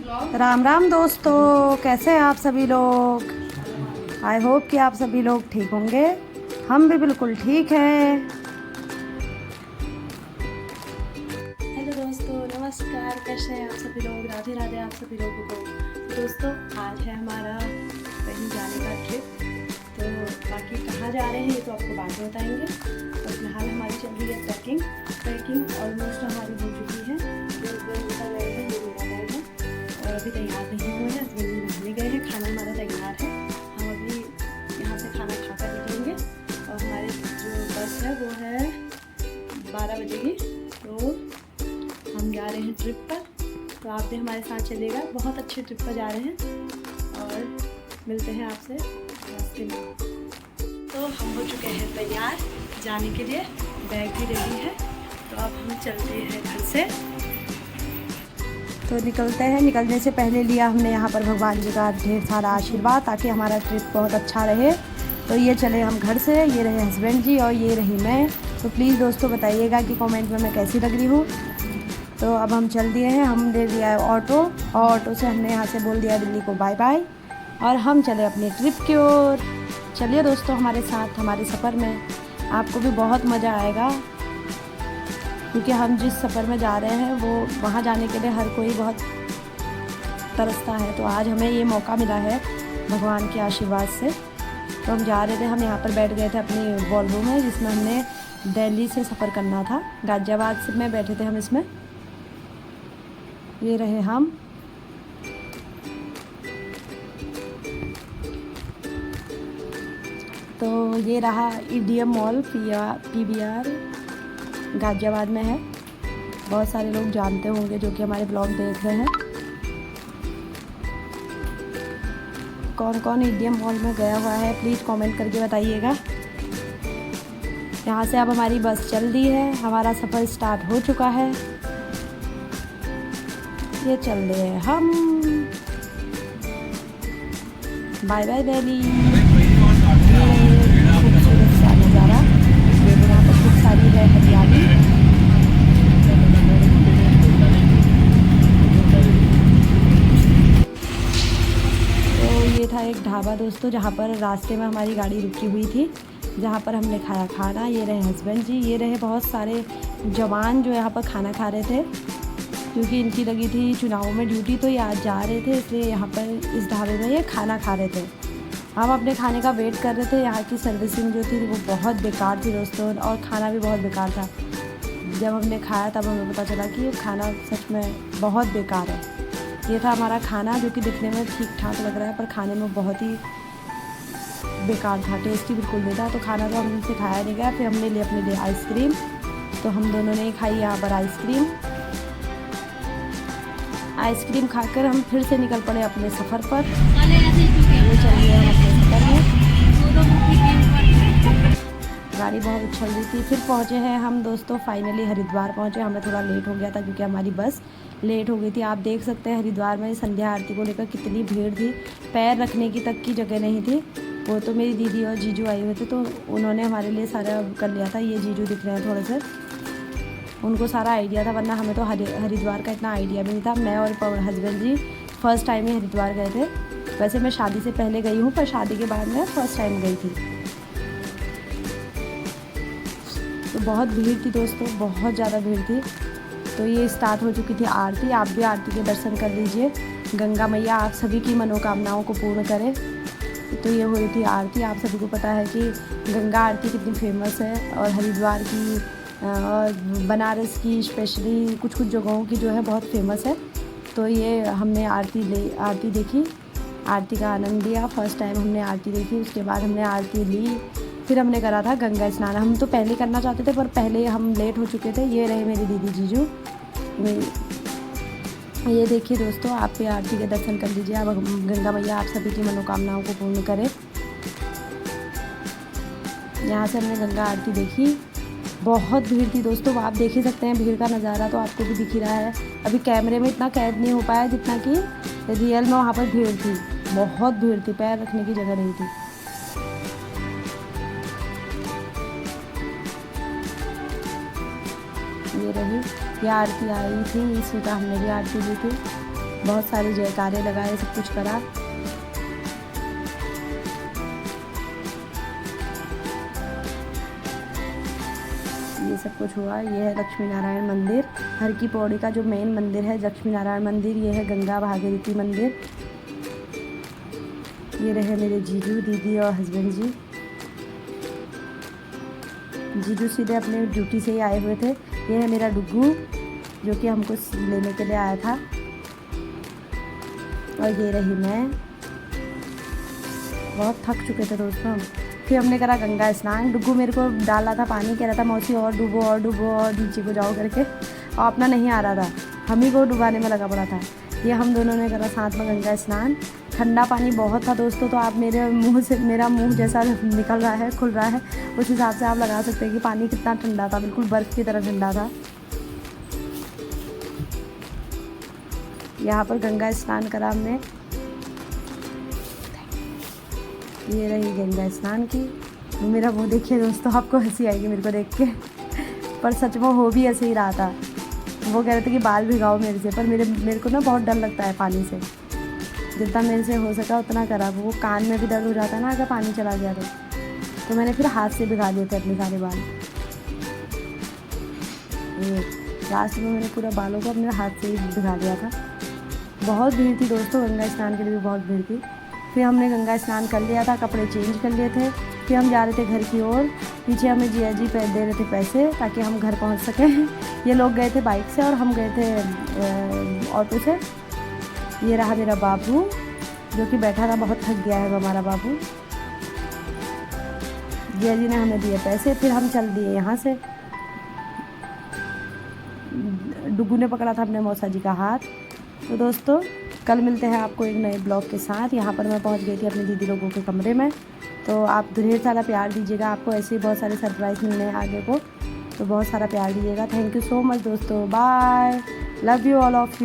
राम राम दोस्तों, कैसे हैं आप सभी लोग। आई होप कि आप सभी लोग ठीक होंगे। हम भी बिल्कुल ठीक हैं। हेलो दोस्तों, नमस्कार। कैसे हैं आप सभी लोग। राधे राधे आप सभी लोगों को। तो दोस्तों, आज है हमारा कहीं जाने का ट्रिप। तो बाकी कहाँ जा रहे हैं ये तो आपको बाद में बताएंगे। और फिलहाल हमारी चल रही है पैकिंग ऑलमोस्ट हमारी हो चुकी है। जो निकल रहे हैं ये मेरा बैग है और अभी तैयार नहीं हुए हैं। हस्बैंड नहाने गए हैं। खाना हमारा तैयार है। हम अभी यहाँ से खाना खाकर निकलेंगे और हमारी जो बस है वो है 12 बजे की। तो हम जा रहे हैं ट्रिप पर। तो आप भी हमारे साथ चलेगा। बहुत अच्छे ट्रिप पर जा रहे हैं और मिलते हैं आपसे रास्ते में। तो हम हो चुके हैं तैयार जाने के लिए। बैग भी रेडी है। तो अब हम चलते हैं घर से। तो निकलते हैं। निकलने से पहले लिया हमने यहाँ पर भगवान जी का ढेर सारा आशीर्वाद ताकि हमारा ट्रिप बहुत अच्छा रहे। तो ये चले हम घर से। ये रहे हस्बैंड जी और ये रही मैं। तो प्लीज़ दोस्तों बताइएगा कि कमेंट में मैं कैसी लग रही हूँ। तो अब हम चल दिए हैं। हम ले लिया है ऑटो और ऑटो से हमने यहाँ से बोल दिया दिल्ली को बाय बाय और हम चले अपने ट्रिप की ओर। चलिए दोस्तों हमारे साथ हमारे सफ़र में। आपको भी बहुत मज़ा आएगा क्योंकि हम जिस सफ़र में जा रहे हैं वो वहाँ जाने के लिए हर कोई बहुत तरसता है। तो आज हमें ये मौका मिला है भगवान के आशीर्वाद से। तो हम जा रहे थे। हम यहाँ पर बैठ गए थे अपनी वॉल्वो में जिसमें हमने दिल्ली से सफ़र करना था। गाज़ियाबाद से में बैठे थे हम इसमें। ये रहे हम। तो ये रहा ईडीएम मॉल पीवीआर गाज़ियाबाद में है। बहुत सारे लोग जानते होंगे जो कि हमारे ब्लॉग देख रहे हैं। कौन कौन ईडीएम मॉल में गया हुआ है प्लीज़ कमेंट करके बताइएगा। यहाँ से अब हमारी बस चल दी है। हमारा सफ़र स्टार्ट हो चुका है। ये चल रहे हैं हम। Bye bye Delhi. खूबसूरत सा नज़ारा। यहाँ पर खूब सारी है हरियाली। तो ये था एक ढाबा दोस्तों जहाँ पर रास्ते में हमारी गाड़ी रुकी हुई थी, जहाँ पर हमने खाया खाना। ये रहे हस्बैंड जी। ये रहे बहुत सारे जवान जो यहाँ पर खाना खा रहे थे क्योंकि इनकी लगी थी चुनाव में ड्यूटी। तो ये आज जा रहे थे इसलिए यहाँ पर इस ढाबे में ये खाना खा रहे थे। हम अपने खाने का वेट कर रहे थे। यहाँ की सर्विसिंग जो थी वो बहुत बेकार थी दोस्तों और खाना भी बहुत बेकार था। जब हमने खाया तब हमें पता चला कि ये खाना सच में बहुत बेकार है। ये था हमारा खाना जो कि दिखने में ठीक ठाक लग रहा है पर खाने में बहुत ही बेकार था। टेस्टी बिल्कुल नहीं था। तो खाना तो हमसे खाया नहीं गया। फिर हमने लिए अपने लिए आइसक्रीम। तो हम दोनों ने खाई यहाँ पर आइसक्रीम खाकर हम फिर से निकल पड़े अपने सफ़र पर। ये चलिए हम अपने सफ़र में। गाड़ी बहुत उछल रही थी। फिर पहुँचे हैं हम दोस्तों फाइनली हरिद्वार पहुँचे। हमें थोड़ा लेट हो गया था क्योंकि हमारी बस लेट हो गई थी। आप देख सकते हैं हरिद्वार में संध्या आरती को लेकर कितनी भीड़ थी। पैर रखने की तक की जगह नहीं थी। वो तो मेरी दीदी और जीजू आए हुए थे तो उन्होंने हमारे लिए सारा कर लिया था। ये जीजू दिख रहे हैं थोड़े से, उनको सारा आइडिया था वरना हमें तो हरिद्वार का इतना आइडिया भी नहीं था। मैं और हस्बैंड जी फ़र्स्ट टाइम ही हरिद्वार गए थे। वैसे मैं शादी से पहले गई हूँ पर शादी के बाद मैं फ़र्स्ट टाइम गई थी। तो बहुत भीड़ थी दोस्तों, बहुत ज़्यादा भीड़ थी। तो ये स्टार्ट हो चुकी थी आरती। आप भी आरती के दर्शन कर लीजिए। गंगा मैया आप सभी की मनोकामनाओं को पूर्ण करें। तो ये हो रही थी आरती। आप सभी को पता है कि गंगा आरती कितनी फेमस है और हरिद्वार की और बनारस की स्पेशली कुछ कुछ जगहों की जो है बहुत फेमस है। तो ये हमने आरती देखी, आरती का आनंद लिया। फर्स्ट टाइम हमने आरती देखी। उसके बाद हमने आरती ली। फिर हमने करा था गंगा स्नान। हम तो पहले करना चाहते थे पर पहले हम लेट हो चुके थे। ये रहे मेरी दीदी जीजू। ये देखिए दोस्तों, आप भी आरती के दर्शन कर लीजिए। अब गंगा मैया आप सभी की मनोकामनाओं को पूर्ण करें। यहाँ से हमने गंगा आरती देखी। बहुत भीड़ थी दोस्तों। आप देख ही सकते हैं भीड़ का नज़ारा तो आपको भी दिख ही रहा है। अभी कैमरे में इतना कैद नहीं हो पाया जितना कि रियल में वहाँ पर भीड़ थी। बहुत भीड़ थी, पैर रखने की जगह नहीं थी। ये रही ये आरती आई थी। इस का हमने भी आरती ली थी। बहुत सारे जयकारे लगाए, सब कुछ करा। ये सब कुछ हुआ। ये है लक्ष्मी नारायण मंदिर, हर की पौड़ी का जो मेन मंदिर है लक्ष्मी नारायण मंदिर। ये है गंगा भागीरथी मंदिर। ये रहे मेरे जीजू, दीदी और हस्बैंड जी। जीजू सीधे अपने ड्यूटी से ही आए हुए थे। ये है मेरा डुग्गू जो कि हमको लेने के लिए आया था। और ये रही मैं। बहुत थक चुके थे दोस्तों। फिर हमने करा गंगा स्नान। डुग्गू मेरे को डाला था पानी, कह रहा था मौसी और डूबो और डूबो और नीचे को जाओ करके, और अपना नहीं आ रहा था, हम ही को डुबाने में लगा पड़ा था। ये हम दोनों ने करा साथ में गंगा स्नान। ठंडा पानी बहुत था दोस्तों, तो आप मेरे मुंह से, मेरा मुंह जैसा निकल रहा है, खुल रहा है, उस हिसाब से आप लगा सकते हैं कि पानी कितना ठंडा था। बिल्कुल बर्फ़ की तरह ठंडा था। यहाँ पर गंगा स्नान करा हमने। ये रही गंगा स्नान की। मेरा मुँह देखिए दोस्तों, आपको हंसी आएगी मेरे को देख के, पर सच में हो भी ऐसे ही रहा था। वो कह रहे थे कि बाल भिगाओ मेरे से, पर मेरे को ना बहुत डर लगता है पानी से। जितना मेरे से हो सका उतना करा। वो कान में भी दर्द हो जाता है ना अगर पानी चला गया तो मैंने फिर हाथ से भिगा दिए थे अपने सारे बाल। ये लास्ट में मैंने पूरा बालों को अपने हाथ से ही भिगा दिया था। बहुत भीड़ थी दोस्तों, गंगा स्नान के लिए भी बहुत भीड़ थी। फिर हमने गंगा स्नान कर लिया था, कपड़े चेंज कर लिए थे। फिर हम जा रहे थे घर की ओर। पीछे हमें जिया जी दे रहे थे पैसे ताकि हम घर पहुंच सकें। ये लोग गए थे बाइक से और हम गए थे ऑटो से। ये रहा मेरा बाबू जो कि बैठा था, बहुत थक गया है हमारा बाबू। जिया जी ने हमें दिए पैसे, फिर हम चल दिए यहाँ से। डुग्गू ने पकड़ा था अपने मौसा जी का हाथ। तो दोस्तों कल मिलते हैं आपको एक नए ब्लॉग के साथ। यहाँ पर मैं पहुँच गई थी अपनी दीदी लोगों के कमरे में। तो आप ढेर सारा प्यार दीजिएगा, आपको ऐसे ही बहुत सारे सरप्राइज़ मिलने हैं आगे को, तो बहुत सारा प्यार दीजिएगा। थैंक यू सो मच दोस्तों, bye, love you all of you.